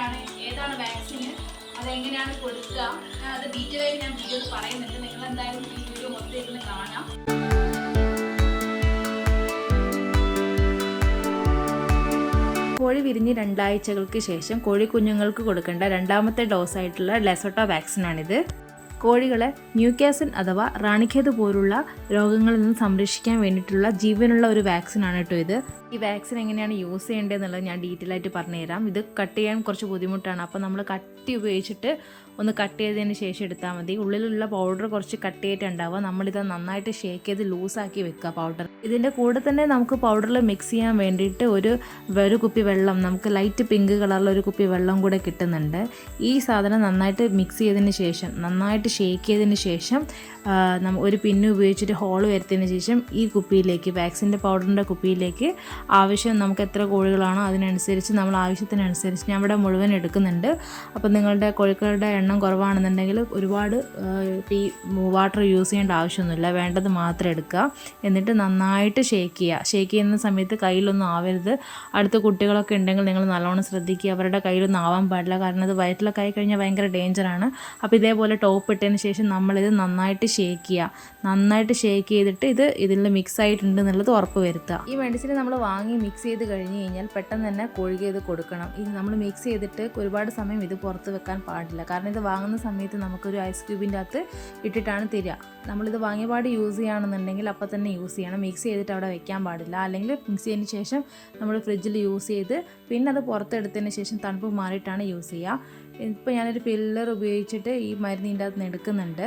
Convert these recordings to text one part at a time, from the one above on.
എങ്ങനെയാണ് ഏതാണ് വാക്സിന് അതെങ്ങനെയാണ് കൊടുക്കുക അത് ഡീറ്റെയിൽ ആയിട്ട് ഞാൻ വീഡിയോയിൽ പറയുന്നുണ്ട്. നിങ്ങൾ എന്തായാലും ഈ വീഡിയോ മൊത്തം ഇരുന്ന് കാണാം. കോഴി വിരിഞ്ഞ് 2 ആഴ്ചകൾക്ക് ശേഷം കോഴിക്കുഞ്ഞുങ്ങൾക്ക് കൊടുക്കേണ്ട രണ്ടാമത്തെ ഡോസായിട്ടുള്ള ലെസോട്ടോ വാക്സിനാണിത്. കോഴികളെ ന്യൂകാസിൽ അഥവാ റാണിഖേത് പോലുള്ള രോഗങ്ങളിൽ നിന്ന് സംരക്ഷിക്കാൻ വേണ്ടിയിട്ടുള്ള ജീവനുള്ള ഒരു വാക്സിനാണ് കേട്ടോ ഇത്. ഈ വാക്സിൻ എങ്ങനെയാണ് യൂസ് ചെയ്യേണ്ടതെന്നുള്ളത് ഞാൻ ഡീറ്റെയിൽ ആയിട്ട് പറഞ്ഞുതരാം. ഇത് കട്ട് ചെയ്യാൻ കുറച്ച് ബുദ്ധിമുട്ടാണ്. അപ്പോൾ നമ്മൾ കട്ടി ഉപയോഗിച്ചിട്ട് ഒന്ന് കട്ട് ചെയ്തതിന് ശേഷം എടുത്താൽ മതി. ഉള്ളിലുള്ള പൗഡർ കുറച്ച് കട്ട് ചെയ്തിട്ടുണ്ടാവുക. നമ്മളിത് നന്നായിട്ട് ഷേക്ക് ചെയ്ത് ലൂസാക്കി വെക്കുക പൗഡർ. ഇതിൻ്റെ കൂടെ തന്നെ നമുക്ക് പൗഡറിൽ മിക്സ് ചെയ്യാൻ വേണ്ടിയിട്ട് ഒരു കുപ്പി വെള്ളം, നമുക്ക് ലൈറ്റ് പിങ്ക് കളറിലുള്ള ഒരു കുപ്പി വെള്ളം കൂടെ കിട്ടുന്നുണ്ട്. ഈ സാധനം നന്നായിട്ട് മിക്സ് ചെയ്തതിന് ശേഷം, നന്നായിട്ട് ഷേക്ക് ചെയ്തതിന് ശേഷം ഒരു പിന്ന് ഉപയോഗിച്ചിട്ട് ഹോൾ വരുത്തിയതിന് ശേഷം ഈ കുപ്പിയിലേക്ക്, വാക്സിൻ്റെ പൗഡറിൻ്റെ കുപ്പിയിലേക്ക് ആവശ്യം നമുക്ക് എത്ര കോഴികളാണോ അതിനനുസരിച്ച് നമ്മൾ ആവശ്യത്തിനനുസരിച്ച് ഞാൻ ഇവിടെ മുഴുവൻ എടുക്കുന്നുണ്ട്. അപ്പോൾ നിങ്ങളുടെ കോഴികളുടെ എണ്ണം കുറവാണെന്നുണ്ടെങ്കിൽ ഒരുപാട് ഈ വാട്ടർ യൂസ് ചെയ്യേണ്ട ആവശ്യമൊന്നുമില്ല, വേണ്ടത് മാത്രം എടുക്കുക. എന്നിട്ട് നന്നായിട്ട് ഷേക്ക് ചെയ്യുക. ഷേക്ക് ചെയ്യുന്ന സമയത്ത് കയ്യിലൊന്നും ആവരുത്. അടുത്ത കുട്ടികളൊക്കെ ഉണ്ടെങ്കിൽ നിങ്ങൾ നല്ലോണം ശ്രദ്ധിക്കുക. അവരുടെ കയ്യിലൊന്നും ആവാൻ പാടില്ല, കാരണം ഇത് വയറ്റിലൊക്കെ ആയി കഴിഞ്ഞാൽ ഭയങ്കര ഡേഞ്ചറാണ്. അപ്പോൾ ഇതേപോലെ ടോപ്പ് ഇട്ടതിന് ശേഷം നമ്മളിത് നന്നായിട്ട് ഷേക്ക് ചെയ്യുക. നന്നായിട്ട് ഷേക്ക് ചെയ്തിട്ട് ഇതിൽ മിക്സ് ആയിട്ടുണ്ട് എന്നുള്ളത് ഉറപ്പ് വരുത്തുക. ഈ മെഡിസിൻ നമ്മൾ വാങ്ങി മിക്സ് ചെയ്ത് കഴിഞ്ഞ് കഴിഞ്ഞാൽ പെട്ടെന്ന് തന്നെ കോഴിക്ക് ഇത് കൊടുക്കണം. ഇത് നമ്മൾ മിക്സ് ചെയ്തിട്ട് ഒരുപാട് സമയം ഇത് പുറത്ത് വെക്കാൻ പാടില്ല, കാരണം ഇത് വാങ്ങുന്ന സമയത്ത് നമുക്കൊരു ഐസ് ക്യൂബിൻ്റെ അകത്ത് ഇട്ടിട്ടാണ് തരിക. നമ്മളിത് വാങ്ങിയ പാട് യൂസ് ചെയ്യുകയാണെന്നുണ്ടെങ്കിൽ അപ്പോൾ തന്നെ യൂസ് ചെയ്യണം. മിക്സ് ചെയ്തിട്ട് അവിടെ വെക്കാൻ പാടില്ല. അല്ലെങ്കിൽ മിക്സ് ചെയ്തതിന് ശേഷം നമ്മൾ ഫ്രിഡ്ജിൽ യൂസ് ചെയ്ത് പിന്നെ അത് പുറത്തെടുത്തതിന് ശേഷം തണുപ്പ് മാറിയിട്ടാണ് യൂസ് ചെയ്യുക. ഇപ്പോൾ ഞാനൊരു പില്ലർ ഉപയോഗിച്ചിട്ട് ഈ മരുന്നിൻ്റെ അകത്ത് നിന്ന് എടുക്കുന്നുണ്ട്.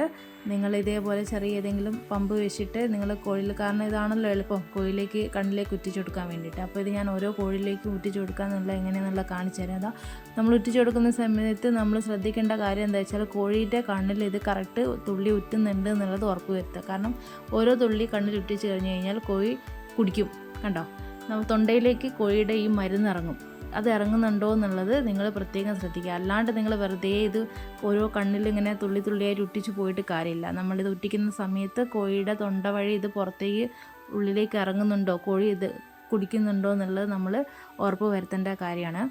നിങ്ങൾ ഇതേപോലെ ചെറിയ ഏതെങ്കിലും പമ്പ് വെച്ചിട്ട് നിങ്ങൾ കോഴിയിൽ, കാരണം ഇതാണല്ലോ എളുപ്പം കോഴിയിലേക്ക് കണ്ണിലേക്ക് ഉറ്റിച്ചു കൊടുക്കാൻ വേണ്ടിയിട്ട്. അപ്പോൾ ഇത് ഞാൻ ഓരോ കോഴിയിലേക്കും ഉറ്റിച്ചു കൊടുക്കാമെന്നുള്ള എങ്ങനെയാണെന്നുള്ള കാണിച്ചു തരാം. അതാ നമ്മൾ ഉറ്റിച്ചു കൊടുക്കുന്ന സമയത്ത് നമ്മൾ ശ്രദ്ധിക്കേണ്ട കാര്യം എന്താ വെച്ചാൽ കോഴിയുടെ കണ്ണിൽ ഇത് കറക്റ്റ് തുള്ളി ഉറ്റുന്നുണ്ട് എന്നുള്ളത് ഉറപ്പ് വരുത്തുക. കാരണം ഓരോ തുള്ളി കണ്ണിൽ ഉറ്റിച്ച് കഴിഞ്ഞ് കഴിഞ്ഞാൽ കോഴി കുടിക്കും. കണ്ടോ, നമ്മൾ തൊണ്ടയിലേക്ക് കോഴിയുടെ ഈ മരുന്ന് ഇറങ്ങും. അത് ഇറങ്ങുന്നുണ്ടോ എന്നുള്ളത് നിങ്ങൾ പ്രത്യേകം ശ്രദ്ധിക്കുക. അല്ലാണ്ട് നിങ്ങൾ വെറുതെ ഇത് ഓരോ കണ്ണിൽ ഇങ്ങനെ തുള്ളി തുള്ളിയായിട്ട് ഉറ്റിച്ച് പോയിട്ട് കാര്യമില്ല. നമ്മളിത് ഉറ്റിക്കുന്ന സമയത്ത് കോഴിയുടെ തൊണ്ട വഴി ഇത് പുറത്തേക്ക് ഉള്ളിലേക്ക് ഇറങ്ങുന്നുണ്ടോ, കോഴി ഇത് കുടിക്കുന്നുണ്ടോ എന്നുള്ളത് നമ്മൾ ഉറപ്പ് വരുത്തേണ്ട കാര്യമാണ്.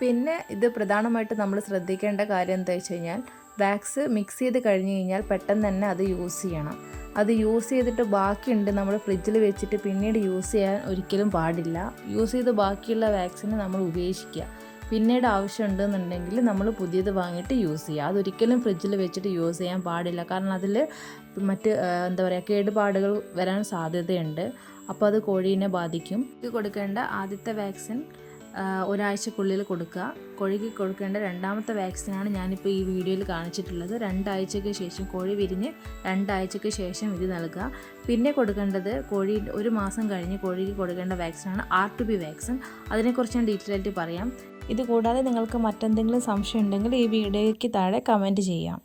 പിന്നെ ഇത് പ്രധാനമായിട്ട് നമ്മൾ ശ്രദ്ധിക്കേണ്ട കാര്യം എന്താ വെച്ച് കഴിഞ്ഞാൽ, വാക്സ് മിക്സ് ചെയ്ത് കഴിഞ്ഞ് കഴിഞ്ഞാൽ പെട്ടെന്ന് തന്നെ അത് യൂസ് ചെയ്യണം. അത് യൂസ് ചെയ്തിട്ട് ബാക്കിയുണ്ട് നമ്മൾ ഫ്രിഡ്ജിൽ വെച്ചിട്ട് പിന്നീട് യൂസ് ചെയ്യാൻ ഒരിക്കലും പാടില്ല. യൂസ് ചെയ്ത് ബാക്കിയുള്ള വാക്സിന് നമ്മൾ ഉപേക്ഷിക്കുക. പിന്നീട് ആവശ്യമുണ്ടെന്നുണ്ടെങ്കിൽ നമ്മൾ പുതിയത് വാങ്ങിയിട്ട് യൂസ് ചെയ്യുക. അതൊരിക്കലും ഫ്രിഡ്ജിൽ വെച്ചിട്ട് യൂസ് ചെയ്യാൻ പാടില്ല, കാരണം അതിൽ മറ്റ് കേടുപാടുകൾ വരാൻ സാധ്യതയുണ്ട്. അപ്പോൾ അത് കോഴീനെ ബാധിക്കും. ഇത് കൊടുക്കേണ്ട ആദ്യത്തെ വാക്സിൻ ഒരാഴ്ചക്കുള്ളിൽ കൊടുക്കുക. കോഴിക്ക് കൊടുക്കേണ്ട രണ്ടാമത്തെ വാക്സിനാണ് ഞാനിപ്പോൾ ഈ വീഡിയോയിൽ കാണിച്ചിട്ടുള്ളത്. 2 ആഴ്ചയ്ക്ക് ശേഷം, കോഴി വിരിഞ്ഞ് 2 ആഴ്ചയ്ക്ക് ശേഷം ഇത് നൽകുക. പിന്നെ കൊടുക്കേണ്ടത് കോഴി 1 മാസം കഴിഞ്ഞ് കോഴിക്ക് കൊടുക്കേണ്ട വാക്സിനാണ് R2B വാക്സിൻ. അതിനെക്കുറിച്ച് ഞാൻ ഡീറ്റെയിൽ ആയിട്ട് പറയാം. ഇത് കൂടാതെ നിങ്ങൾക്ക് മറ്റെന്തെങ്കിലും സംശയം ഉണ്ടെങ്കിൽ ഈ വീഡിയോയ്ക്ക് താഴെ കമൻറ്റ് ചെയ്യാം.